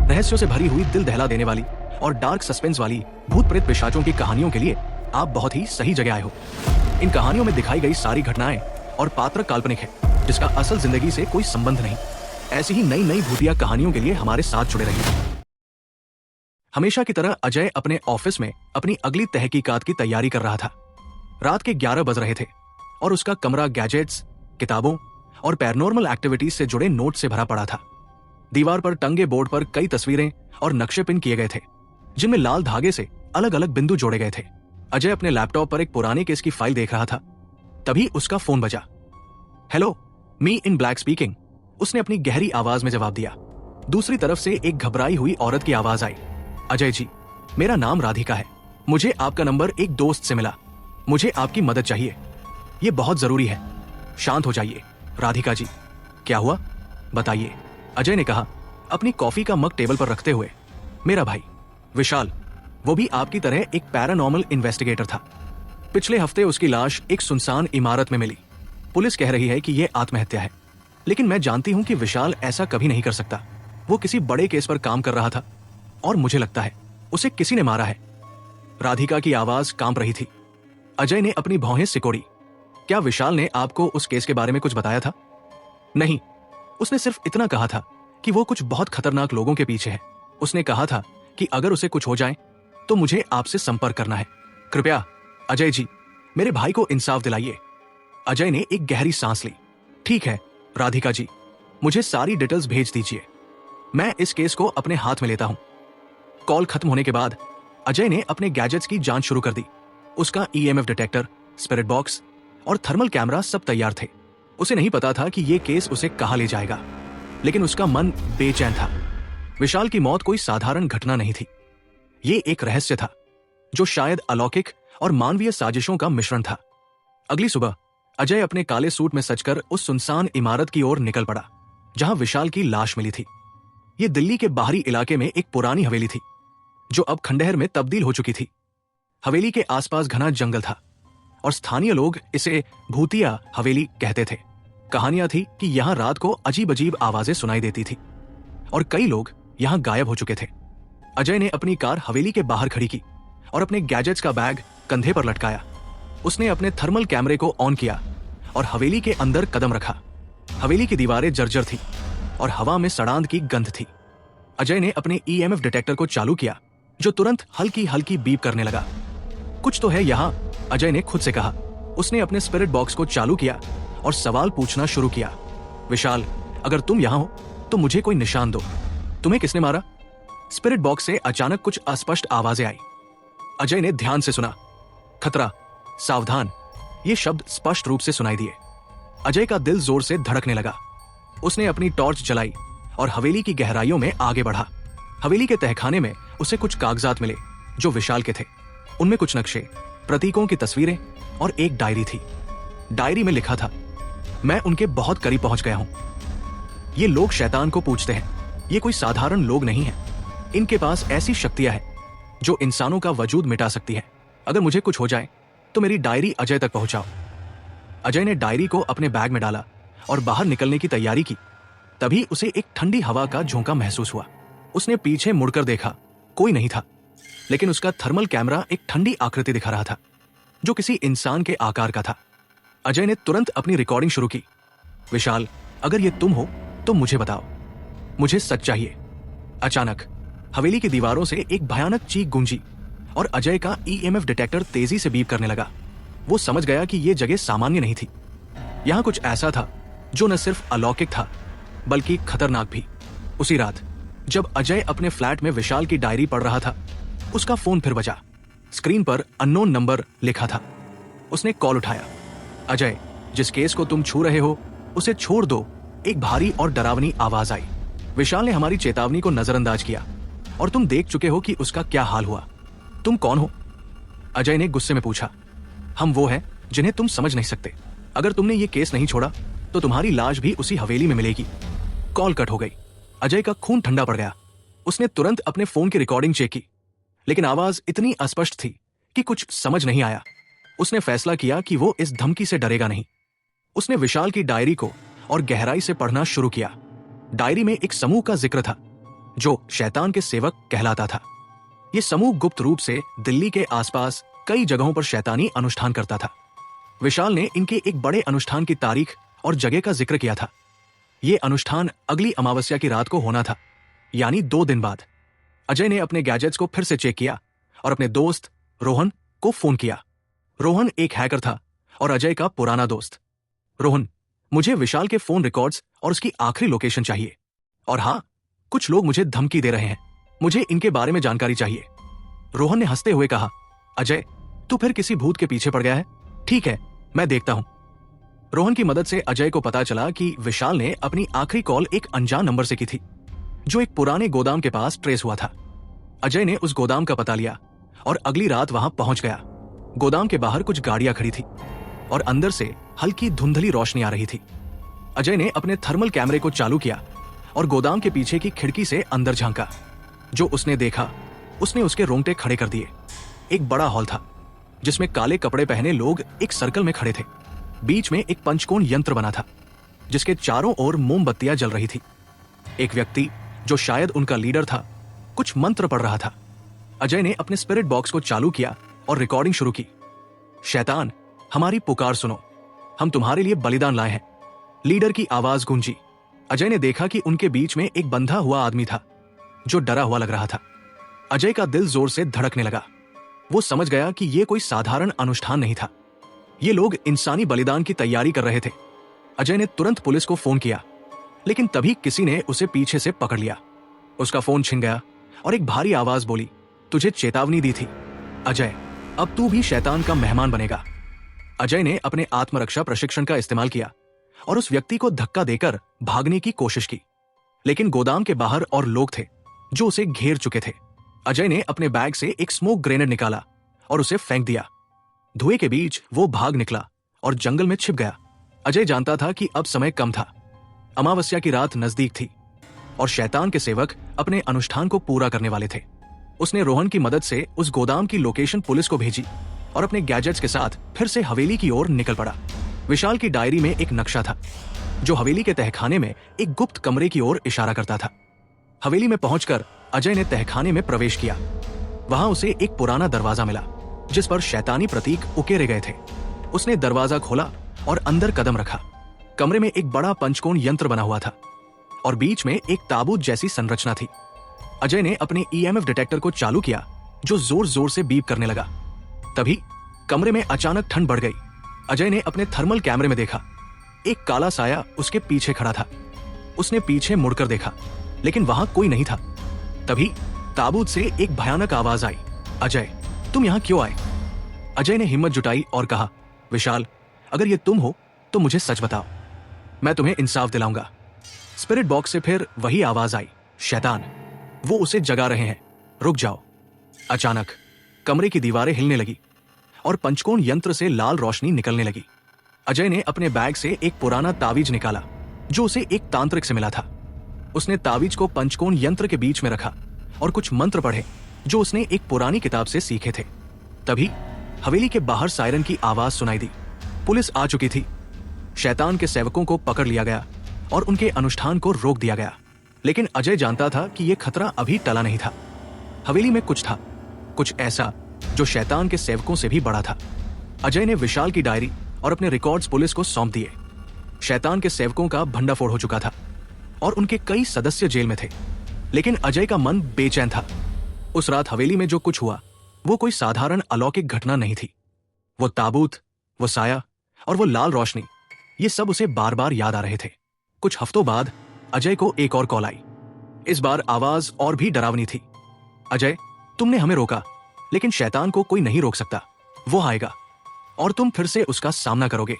रहस्यों से भरी हुई, दिल दहला देने वाली और डार्क सस्पेंस वाली भूत प्रेत पिशाचों की कहानियों के लिए आप बहुत ही सही जगह आए हो। इन कहानियों में दिखाई गई सारी घटनाएं और पात्र काल्पनिक है, जिसका असल जिंदगी से कोई संबंध नहीं। ऐसी ही नई नई भूतिया कहानियों के लिए हमारे साथ जुड़े रहिए। हमेशा की तरह अजय अपने ऑफिस में अपनी अगली तहकीकात की तैयारी कर रहा था। रात के 11 बज रहे थे और उसका कमरा गैजेट्स, किताबों और पैरानॉर्मल एक्टिविटीज से जुड़े नोट से भरा पड़ा था। दीवार पर टंगे बोर्ड पर कई तस्वीरें और नक्शे पिन किए गए थे, जिनमें लाल धागे से अलग अलग बिंदु जोड़े गए थे। अजय अपने लैपटॉप पर एक पुराने केस की फाइल देख रहा था। तभी उसका फोन बजा। हेलो, मी इन ब्लैक स्पीकिंग, उसने अपनी गहरी आवाज में जवाब दिया। दूसरी तरफ से एक घबराई हुई औरत की आवाज आई। अजय जी, मेरा नाम राधिका है। मुझे आपका नंबर एक दोस्त से मिला। मुझे आपकी मदद चाहिए, ये बहुत जरूरी है। शांत हो जाइए राधिका जी। क्या हुआ, बताइए, अजय ने कहा, अपनी कॉफी का मग टेबल पर रखते हुए। मेरा भाई विशाल, वो भी आपकी तरह एक पैरानॉर्मल इन्वेस्टिगेटर था। पिछले हफ्ते उसकी लाश एक सुनसान इमारत में मिली। पुलिस कह रही है कि यह आत्महत्या है, लेकिन मैं जानती हूं कि विशाल ऐसा कभी नहीं कर सकता। वो किसी बड़े केस पर काम कर रहा था और मुझे लगता है उसे किसी ने मारा है। राधिका की आवाज कांप रही थी। अजय ने अपनी भौहें सिकोड़ी। क्या विशाल ने आपको उस केस के बारे में कुछ बताया था? नहीं, उसने सिर्फ इतना कहा था कि वो कुछ बहुत खतरनाक लोगों के पीछे है। उसने कहा था कि अगर उसे कुछ हो जाए तो मुझे आपसे संपर्क करना है। कृपया अजय जी, मेरे भाई को इंसाफ दिलाइए। अजय ने एक गहरी सांस ली। ठीक है राधिका जी, मुझे सारी डिटेल्स भेज दीजिए। मैं इस केस को अपने हाथ में लेता हूं। कॉल खत्म होने के बाद अजय ने अपने गैजेट्स की जांच शुरू कर दी। उसका ईएमएफ डिटेक्टर, स्पिरिट बॉक्स और थर्मल कैमरा सब तैयार थे। उसे नहीं पता था कि यह केस उसे कहां ले जाएगा, लेकिन उसका मन बेचैन था। विशाल की मौत कोई साधारण घटना नहीं थी। ये एक रहस्य था जो शायद अलौकिक और मानवीय साजिशों का मिश्रण था। अगली सुबह अजय अपने काले सूट में सजकर उस सुनसान इमारत की ओर निकल पड़ा जहां विशाल की लाश मिली थी। यह दिल्ली के बाहरी इलाके में एक पुरानी हवेली थी जो अब खंडहर में तब्दील हो चुकी थी। हवेली के आसपास घना जंगल था और स्थानीय लोग इसे भूतिया हवेली कहते थे। कहानियां थी कि यहां रात को अजीब अजीब आवाजें सुनाई देती थी और कई लोग यहां गायब हो चुके थे। अजय ने अपनी कार हवेली के बाहर खड़ी की और अपने गैजेट्स का बैग कंधे पर लटकाया। उसने अपने थर्मल कैमरे को ऑन किया और हवेली के अंदर कदम रखा। हवेली की दीवारें जर्जर थी और हवा में सड़ांध की गंध थी। अजय ने अपने ईएमएफ डिटेक्टर को चालू किया, जो तुरंत हल्की हल्की बीप करने लगा। कुछ तो है यहां, अजय ने खुद से कहा। उसने अपने स्पिरिट बॉक्स को चालू किया और सवाल पूछना शुरू किया। विशाल, अगर तुम यहां हो तो मुझे कोई निशान दो। तुम्हें किसने मारा? स्पिरिट बॉक्स से अचानक कुछ अस्पष्ट आवाजें आई। अजय ने ध्यान से सुना। खतरा, सावधान, ये शब्द स्पष्ट रूप से सुनाई दिए। अजय का दिल जोर से धड़कने लगा। उसने अपनी टॉर्च जलाई और हवेली की गहराइयों में आगे बढ़ा। हवेली के तहखाने में उसे कुछ कागजात मिले जो विशाल के थे। उनमें कुछ नक्शे, प्रतीकों की तस्वीरें और एक डायरी थी। डायरी में लिखा था, मैं उनके बहुत करीब पहुंच गया हूं। ये लोग शैतान को पूजते हैं। ये कोई साधारण लोग नहीं है। इनके पास ऐसी शक्तियां हैं जो इंसानों का वजूद मिटा सकती है। अगर मुझे कुछ हो जाए तो मेरी डायरी अजय तक पहुंचाओ। अजय ने डायरी को अपने बैग में डाला और बाहर निकलने की तैयारी की। तभी उसे एक ठंडी हवा का झोंका महसूस हुआ। उसने पीछे मुड़कर देखा, कोई नहीं था, लेकिन उसका थर्मल कैमरा एक ठंडी आकृति दिखा रहा था जो किसी इंसान के आकार का था। अजय ने तुरंत अपनी रिकॉर्डिंग शुरू की। विशाल, अगर ये तुम हो तो मुझे बताओ, मुझे सच चाहिए। अचानक हवेली की दीवारों से एक भयानक चीख गूंजी और अजय का ईएमएफ डिटेक्टर तेजी से बीप करने लगा। वो समझ गया कि यह जगह सामान्य नहीं थी। यहां कुछ ऐसा था जो न सिर्फ अलौकिक था बल्कि खतरनाक भी। उसी रात जब अजय अपने फ्लैट में विशाल की डायरी पढ़ रहा था, उसका फोन फिर बजा। स्क्रीन पर अननोन नंबर लिखा था। उसने कॉल उठाया। अजय, जिस केस को तुम छू रहे हो उसे छोड़ दो, एक भारी और डरावनी आवाज आई। विशाल ने हमारी चेतावनी को नजरअंदाज किया और तुम देख चुके हो कि उसका क्या हाल हुआ। तुम कौन हो? अजय ने गुस्से में पूछा। हम वो हैं जिन्हें तुम समझ नहीं सकते। अगर तुमने ये केस नहीं छोड़ा तो तुम्हारी लाश भी उसी हवेली में मिलेगी। कॉल कट हो गई। अजय का खून ठंडा पड़ गया। उसने तुरंत अपने फोन की रिकॉर्डिंग चेक की, लेकिन आवाज इतनी अस्पष्ट थी कि कुछ समझ नहीं आया। उसने फैसला किया कि वो इस धमकी से डरेगा नहीं। उसने विशाल की डायरी को और गहराई से पढ़ना शुरू किया। डायरी में एक समूह का जिक्र था जो शैतान के सेवक कहलाता था। ये समूह गुप्त रूप से दिल्ली के आसपास कई जगहों पर शैतानी अनुष्ठान करता था। विशाल ने इनके एक बड़े अनुष्ठान की तारीख और जगह का जिक्र किया था। ये अनुष्ठान अगली अमावस्या की रात को होना था, यानी 2 दिन बाद। अजय ने अपने गैजेट्स को फिर से चेक किया और अपने दोस्त रोहन को फोन किया। रोहन एक हैकर था और अजय का पुराना दोस्त। रोहन, मुझे विशाल के फोन रिकॉर्ड्स और उसकी आखिरी लोकेशन चाहिए। और हाँ, कुछ लोग मुझे धमकी दे रहे हैं, मुझे इनके बारे में जानकारी चाहिए। रोहन ने हंसते हुए कहा, अजय, तू फिर किसी भूत के पीछे पड़ गया है? ठीक है, मैं देखता हूं। रोहन की मदद से अजय को पता चला कि विशाल ने अपनी आखिरी कॉल एक अनजान नंबर से की थी, जो एक पुराने गोदाम के पास ट्रेस हुआ था। अजय ने उस गोदाम का पता लिया और अगली रात वहां पहुंच गया। गोदाम के बाहर कुछ गाड़ियां खड़ी थी और अंदर से हल्की धुंधली रोशनी आ रही थी। अजय ने अपने थर्मल कैमरे को चालू किया और गोदाम के पीछे की खिड़की से अंदर झांका। जो उसने देखा, उसने उसके रोंगटे खड़े कर दिए। एक बड़ा हॉल था जिसमें काले कपड़े पहने लोग एक सर्कल में खड़े थे। बीच में एक पंचकोण यंत्र बना था जिसके चारों ओर मोमबत्तियां जल रही थी। एक व्यक्ति, जो शायद उनका लीडर था, कुछ मंत्र पढ़ रहा था। अजय ने अपने स्पिरिट बॉक्स को चालू किया और रिकॉर्डिंग शुरू की। शैतान, हमारी पुकार सुनो, हम तुम्हारे लिए बलिदान लाए हैं। लीडर की आवाज गूंजी। अजय ने देखा कि उनके बीच में एक बंधा हुआ आदमी था जो डरा हुआ लग रहा था। अजय का दिल जोर से धड़कने लगा। वो समझ गया कि यह कोई साधारण अनुष्ठान नहीं था। ये लोग इंसानी बलिदान की तैयारी कर रहे थे। अजय ने तुरंत पुलिस को फोन किया, लेकिन तभी किसी ने उसे पीछे से पकड़ लिया। उसका फोन छिन गया और एक भारी आवाज बोली, तुझे चेतावनी दी थी अजय, अब तू भी शैतान का मेहमान बनेगा। अजय ने अपने आत्मरक्षा प्रशिक्षण का इस्तेमाल किया और उस व्यक्ति को धक्का देकर भागने की कोशिश की, लेकिन गोदाम के बाहर और लोग थे जो उसे घेर चुके थे। अजय ने अपने बैग से एक स्मोक ग्रेनेड निकाला और उसे फेंक दिया। धुएं के बीच वो भाग निकला और जंगल में छिप गया। अजय जानता था कि अब समय कम था। अमावस्या की रात नजदीक थी और शैतान के सेवक अपने अनुष्ठान को पूरा करने वाले थे। उसने रोहन की मदद से उस गोदाम की लोकेशन पुलिस को भेजी और अपने गैजेट्स के साथ फिर से हवेली की ओर निकल पड़ा। विशाल की डायरी में एक नक्शा था जो हवेली के तहखाने में एक गुप्त कमरे की ओर इशारा करता था। हवेली में पहुंचकर अजय ने तहखाने में प्रवेश किया। वहां उसे एक पुराना दरवाजा मिला जिस पर शैतानी प्रतीक उकेरे गए थे। उसने दरवाजा खोला और अंदर कदम रखा। कमरे में एक बड़ा पंचकोण यंत्र बना हुआ था और बीच में एक ताबूत जैसी संरचना थी। अजय ने अपने ईएमएफ डिटेक्टर को चालू किया जो जोर जोर से बीप करने लगा। तभी कमरे में अचानक ठंड बढ़ गई। अजय ने अपने थर्मल कैमरे में देखा, एक काला साया उसके पीछे खड़ा था। उसने पीछे मुड़कर देखा, लेकिन वहां कोई नहीं था। तभी ताबूत से एक भयानक आवाज आई, अजय, तुम यहां क्यों आए? अजय ने हिम्मत जुटाई और कहा, विशाल, अगर ये तुम हो तो मुझे सच बताओ, मैं तुम्हें इंसाफ दिलाऊंगा। स्पिरिट बॉक्स से फिर वही आवाज आई, शैतान, वो उसे जगा रहे हैं, रुक जाओ। अचानक कमरे की दीवारें हिलने लगी और पंचकोण यंत्र से लाल रोशनी निकलने लगी। अजय ने अपने बैग से एक पुराना तावीज निकाला जो उसे एक तांत्रिक से मिला था। उसने तावीज को पंचकोण यंत्र के बीच में रखा और कुछ मंत्र पढ़े जो उसने एक पुरानी किताब से सीखे थे। तभी हवेली के बाहर सायरन की आवाज सुनाई दी। पुलिस आ चुकी थी। शैतान के सेवकों को पकड़ लिया गया और उनके अनुष्ठान को रोक दिया गया। लेकिन अजय जानता था कि यह खतरा अभी टला नहीं था। हवेली में कुछ था, कुछ ऐसा जो शैतान के सेवकों से भी बड़ा था। अजय ने विशाल की डायरी और अपने रिकॉर्ड्स पुलिस को सौंप दिए। शैतान के सेवकों का भंडाफोड़ हो चुका था और उनके कई सदस्य जेल में थे, लेकिन अजय का मन बेचैन था। उस रात हवेली में जो कुछ हुआ वो कोई साधारण अलौकिक घटना नहीं थी। वो ताबूत, वो साया और वो लाल रोशनी, ये सब उसे बार बार याद आ रहे थे। कुछ हफ्तों बाद अजय को एक और कॉल आई। इस बार आवाज और भी डरावनी थी, अजय, तुमने हमें रोका, लेकिन शैतान को कोई नहीं रोक सकता। वो आएगा और तुम फिर से उसका सामना करोगे।